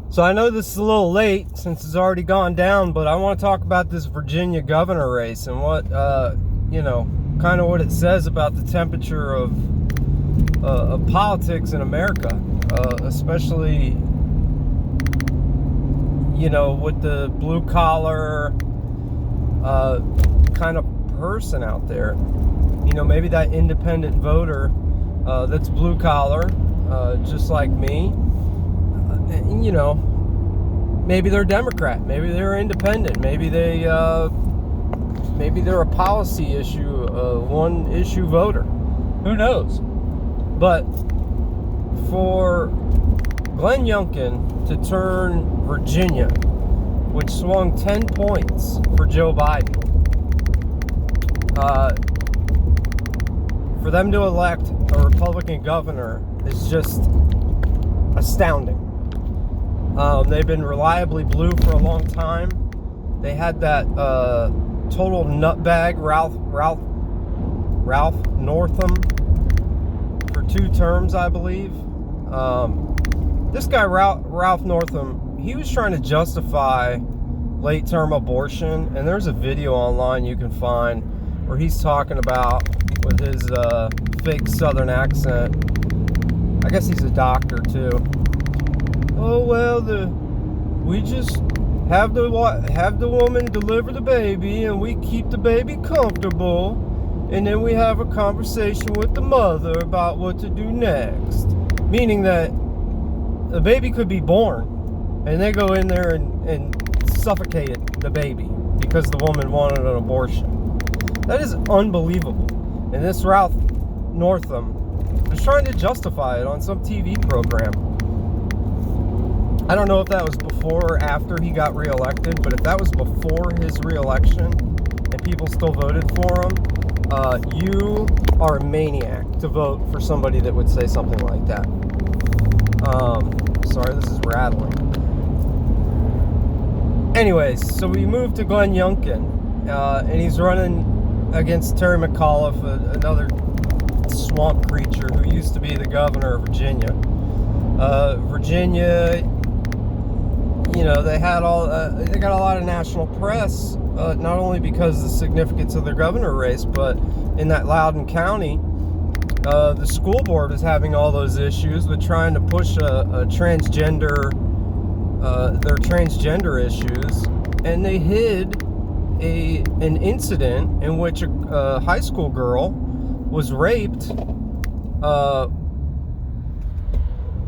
So I know this is a little late since it's already gone down, but I want to talk about this Virginia governor race and what, kind of what it says about the temperature of politics in America, especially, with the blue collar kind of person out there. Maybe that independent voter that's blue collar, just like me. Maybe they're Democrat, maybe they're independent, maybe they're a policy issue, one issue voter. Who knows? But for Glenn Youngkin to turn Virginia, which swung 10 points for Joe Biden, for them to elect a Republican governor is just astounding. They've been reliably blue for a long time. They had that total nutbag Ralph Northam for 2 terms, I believe. This guy Ralph Northam, he was trying to justify late-term abortion, and there's a video online you can find where he's talking about, with his fake Southern accent. I guess he's a doctor too. Oh well, we just have the woman deliver the baby, and we keep the baby comfortable, and then we have a conversation with the mother about what to do next. Meaning that the baby could be born, and they go in there and suffocate the baby because the woman wanted an abortion. That is unbelievable. And this Ralph Northam was trying to justify it on some TV program. I don't know if that was before or after he got reelected, but if that was before his reelection and people still voted for him, you are a maniac to vote for somebody that would say something like that. Sorry, this is rattling. Anyways, so we moved to Glenn Youngkin, and he's running against Terry McAuliffe, another swamp creature who used to be the governor of Virginia. Virginia, they got a lot of national press, not only because of the significance of their governor race, but in that Loudoun County, the school board is having all those issues with trying to push their transgender issues, and they hid an incident in which a high school girl was raped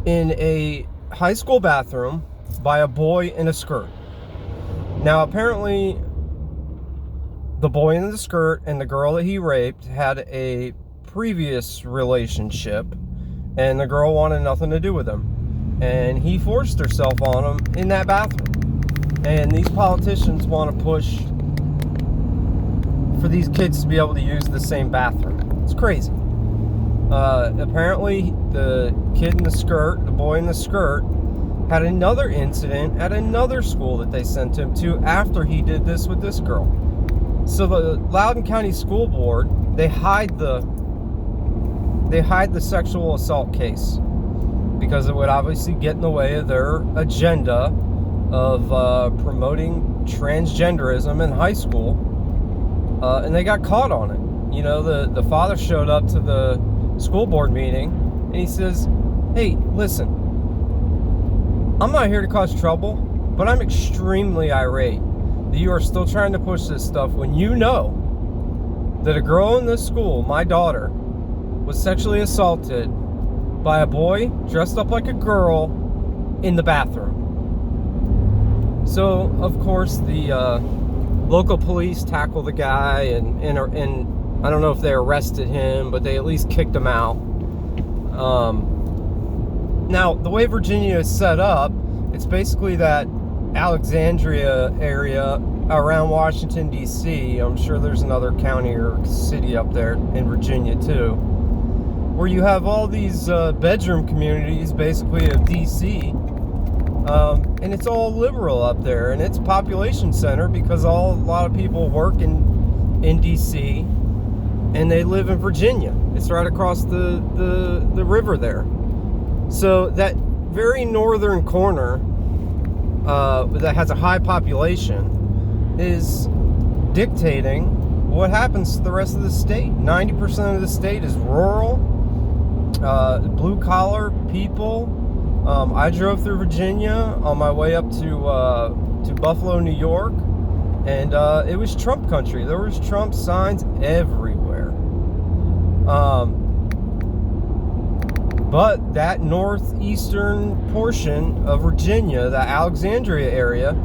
in a high school bathroom by a boy in a skirt. Now, apparently, the boy in the skirt and the girl that he raped had a previous relationship, and the girl wanted nothing to do with him. And he forced herself on him in that bathroom. And these politicians want to push for these kids to be able to use the same bathroom. It's crazy. Apparently, the kid in the skirt, the boy in the skirt, had another incident at another school that they sent him to after he did this with this girl. So the Loudoun County School Board, they hide the sexual assault case because it would obviously get in the way of their agenda of promoting transgenderism in high school, and they got caught on it. The father showed up to the school board meeting, and he says, "Hey, listen, I'm not here to cause trouble, but I'm extremely irate that you are still trying to push this stuff when you know that a girl in this school, my daughter, was sexually assaulted by a boy dressed up like a girl in the bathroom." So, of course, the local police tackle the guy, and I don't know if they arrested him, but they at least kicked him out. Now, the way Virginia is set up, it's basically that Alexandria area around Washington, D.C. I'm sure there's another county or city up there in Virginia, too, where you have all these bedroom communities, basically, of D.C., and it's all liberal up there, and it's a population center because a lot of people work in D.C., and they live in Virginia. It's right across the river there. So that very northern corner that has a high population is dictating what happens to the rest of the state. 90% of the state is rural, blue collar people. I drove through Virginia on my way up to Buffalo, New York, and it was Trump country. There was Trump signs everywhere. But that northeastern portion of Virginia, the Alexandria area,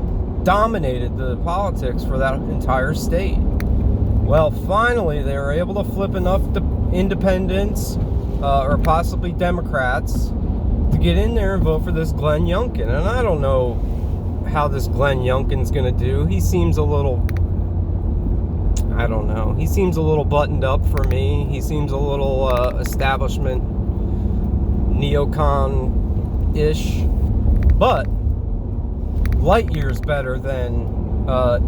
dominated the politics for that entire state. Well, finally, they were able to flip enough independents or possibly Democrats to get in there and vote for this Glenn Youngkin. And I don't know how this Glenn Youngkin's going to do. He seems a little, I don't know. He seems a little buttoned up for me. He seems a little establishment neocon-ish. But light years better than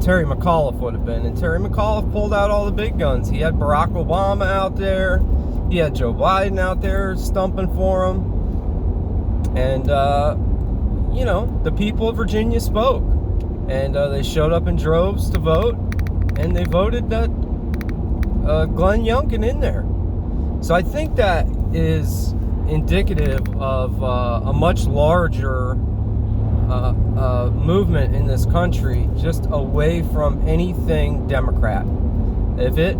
Terry McAuliffe would have been. And Terry McAuliffe pulled out all the big guns. He had Barack Obama out there. He had Joe Biden out there stumping for him. And, you know, the people of Virginia spoke. And they showed up in droves to vote. And they voted that Glenn Youngkin in there. So I think that is indicative of a much larger movement in this country, just away from anything Democrat. If it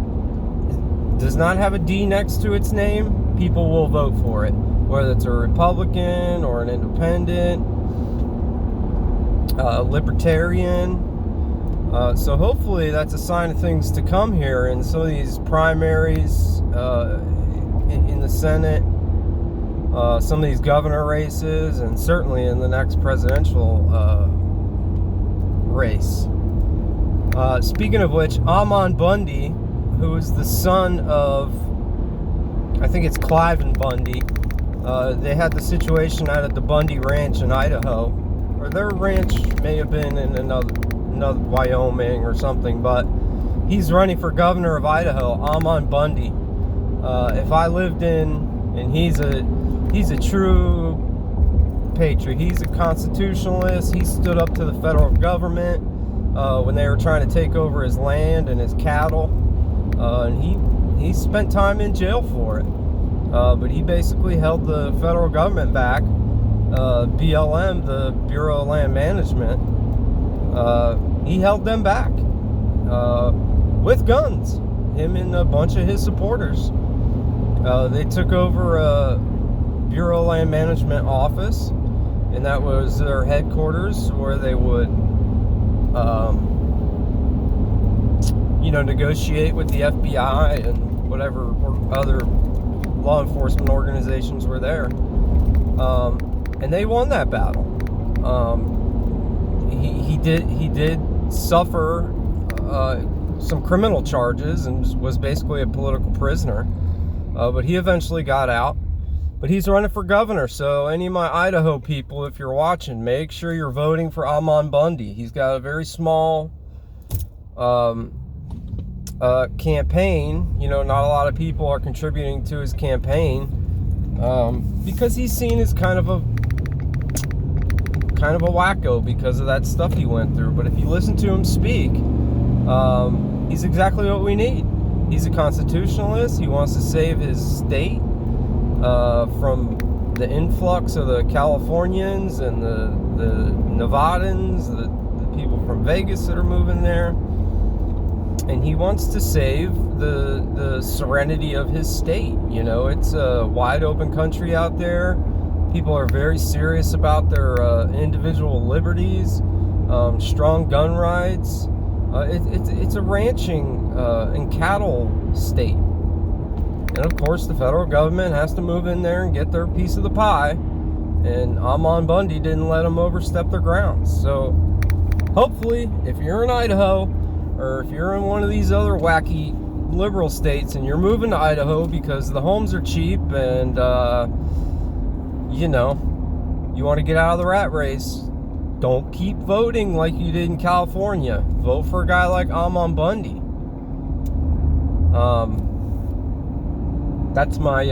does not have a D next to its name, people will vote for it, whether it's a Republican or an independent, libertarian. So hopefully that's a sign of things to come here in some of these primaries in the Senate, some of these governor races, and certainly in the next presidential race. Speaking of which, Bundy, who is the son of, I think it's Cliven Bundy, they had the situation out at the Bundy Ranch in Idaho, or their ranch may have been in another Wyoming or something, but he's running for governor of Idaho, Bundy. If I lived and he's a true patriot. He's a constitutionalist. He stood up to the federal government when they were trying to take over his land and his cattle. And he spent time in jail for it. But he basically held the federal government back. BLM, the Bureau of Land Management, he held them back with guns. Him and a bunch of his supporters. They took over Bureau of Land Management office, and that was their headquarters where they would, negotiate with the FBI and whatever other law enforcement organizations were there. And they won that battle. He did suffer some criminal charges and was basically a political prisoner. But he eventually got out. But he's running for governor, so any of my Idaho people, if you're watching, make sure you're voting for Bundy. He's got a very small campaign. Not a lot of people are contributing to his campaign because he's seen as kind of a wacko because of that stuff he went through. But if you listen to him speak, he's exactly what we need. He's a constitutionalist. He wants to save his state from the influx of the Californians and the Nevadans, the people from Vegas that are moving there. And he wants to save the serenity of his state. It's a wide open country out there. People are very serious about their individual liberties, strong gun rights. It's a ranching and cattle state. And of course, the federal government has to move in there and get their piece of the pie. And Bundy didn't let them overstep their grounds. So hopefully, if you're in Idaho, or if you're in one of these other wacky liberal states and you're moving to Idaho because the homes are cheap and, you want to get out of the rat race, don't keep voting like you did in California. Vote for a guy like Bundy. That's my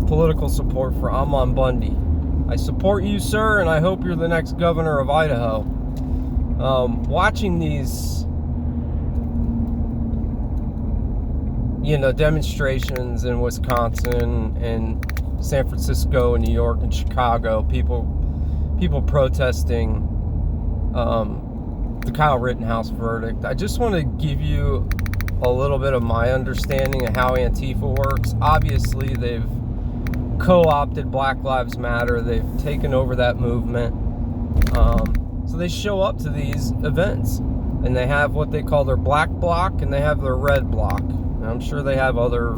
political support for Bundy. I support you, sir, and I hope you're the next governor of Idaho. Watching these, demonstrations in Wisconsin and San Francisco and New York and Chicago, people protesting the Kyle Rittenhouse verdict. I just want to give you a little bit of my understanding of how Antifa works. Obviously, they've co-opted Black Lives Matter. They've taken over that movement. So they show up to these events, and they have what they call their black bloc, and they have their red bloc. And I'm sure they have other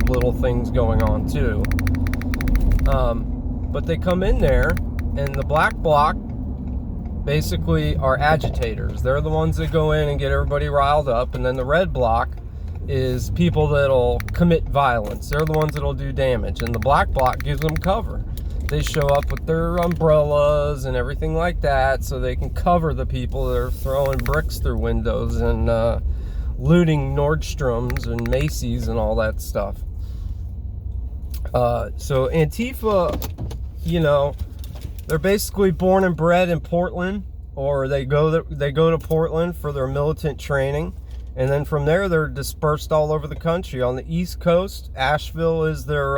little things going on too. But they come in there, and the black bloc basically are agitators. They're the ones that go in and get everybody riled up, and then the red bloc is people that'll commit violence. They're the ones that'll do damage, and the black bloc gives them cover. They show up with their umbrellas and everything like that so they can cover the people that are throwing bricks through windows and looting Nordstroms and Macy's and all that stuff. So Antifa, they're basically born and bred in Portland, or they go to Portland for their militant training, and then from there they're dispersed all over the country. On the East Coast, Asheville is their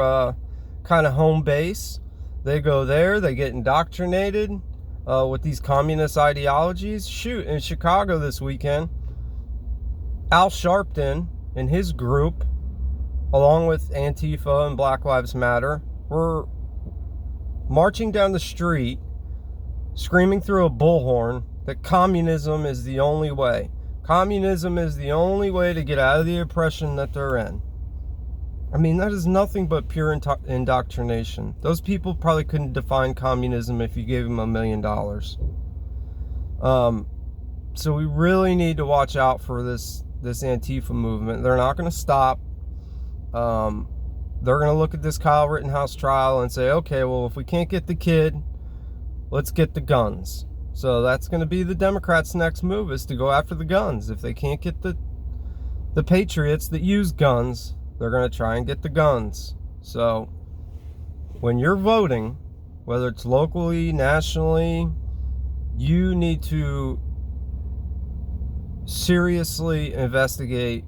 kind of home base. They go there, they get indoctrinated with these communist ideologies. Shoot, in Chicago this weekend, Al Sharpton and his group, along with Antifa and Black Lives Matter, were marching down the street, screaming through a bullhorn that communism is the only way. Communism is the only way to get out of the oppression that they're in. I mean, that is nothing but pure indoctrination. Those people probably couldn't define communism if you gave them $1 million. So we really need to watch out for this Antifa movement. They're not going to stop. They're going to look at this Kyle Rittenhouse trial and say, okay, well, if we can't get the kid, let's get the guns. So that's going to be the Democrats' next move, is to go after the guns. If they can't get the patriots that use guns, they're going to try and get the guns. So when you're voting, whether it's locally, nationally, you need to seriously investigate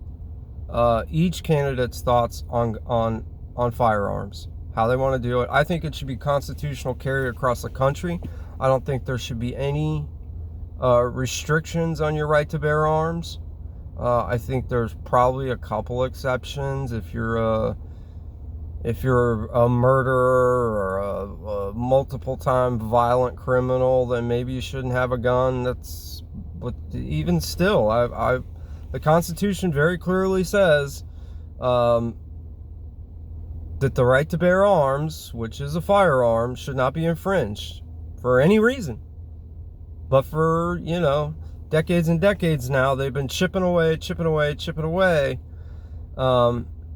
each candidate's thoughts on firearms, how they want to do it. I think it should be constitutional carry across the country. I don't think there should be any restrictions on your right to bear arms. I think there's probably a couple exceptions. If you're a murderer or a multiple-time violent criminal, then maybe you shouldn't have a gun. But even still, the Constitution very clearly says that the right to bear arms, which is a firearm, should not be infringed for any reason. But for, decades and decades now, they've been chipping away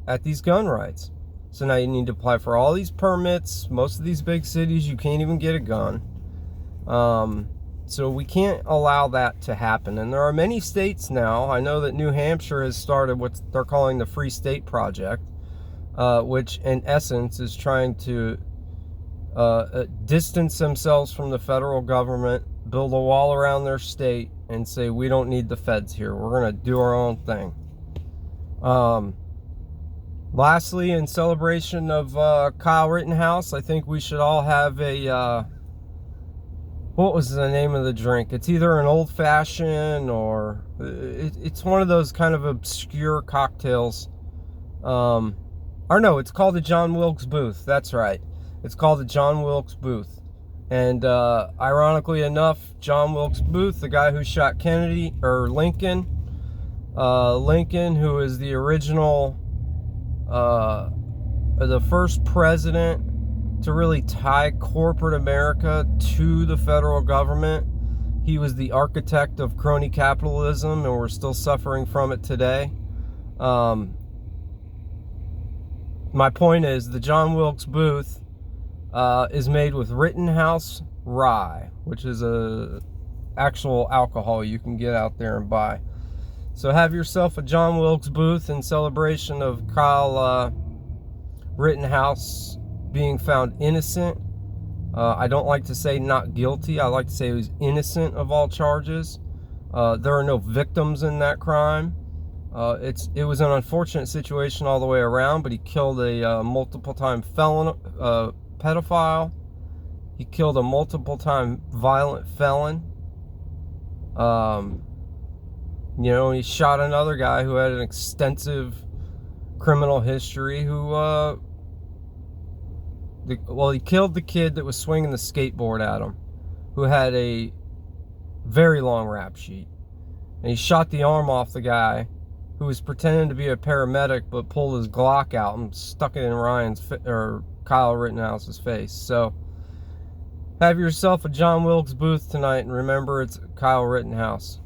at these gun rights. So now you need to apply for all these permits. Most of these big cities, you can't even get a gun. So we can't allow that to happen. And there are many states now. I know that New Hampshire has started what they're calling the Free State Project, which in essence is trying to distance themselves from the federal government, build a wall around their state, and say, we don't need the feds here. We're going to do our own thing. Lastly, in celebration of Kyle Rittenhouse, I think we should all have a... what was the name of the drink? It's either an old-fashioned or... It's one of those kind of obscure cocktails. Or no, it's called the John Wilkes Booth. That's right. It's called the John Wilkes Booth. And ironically enough, John Wilkes Booth, the guy who shot Lincoln, who is the original, the first president to really tie corporate America to the federal government. He was the architect of crony capitalism, and we're still suffering from it today. My point is, the John Wilkes Booth is made with Rittenhouse rye, which is a actual alcohol you can get out there and buy. So have yourself a John Wilkes Booth in celebration of Kyle Rittenhouse being found innocent I don't like to say not guilty. I like to say he was innocent of all charges. There are no victims in that crime. It was an unfortunate situation all the way around, but he killed a multiple-time felon, pedophile. He killed a multiple-time violent felon. You know, he shot another guy who had an extensive criminal history who, he killed the kid that was swinging the skateboard at him, who had a very long rap sheet. And he shot the arm off the guy who was pretending to be a paramedic but pulled his Glock out and stuck it in Kyle Rittenhouse's face. So, have yourself a John Wilkes Booth tonight, and remember, it's Kyle Rittenhouse.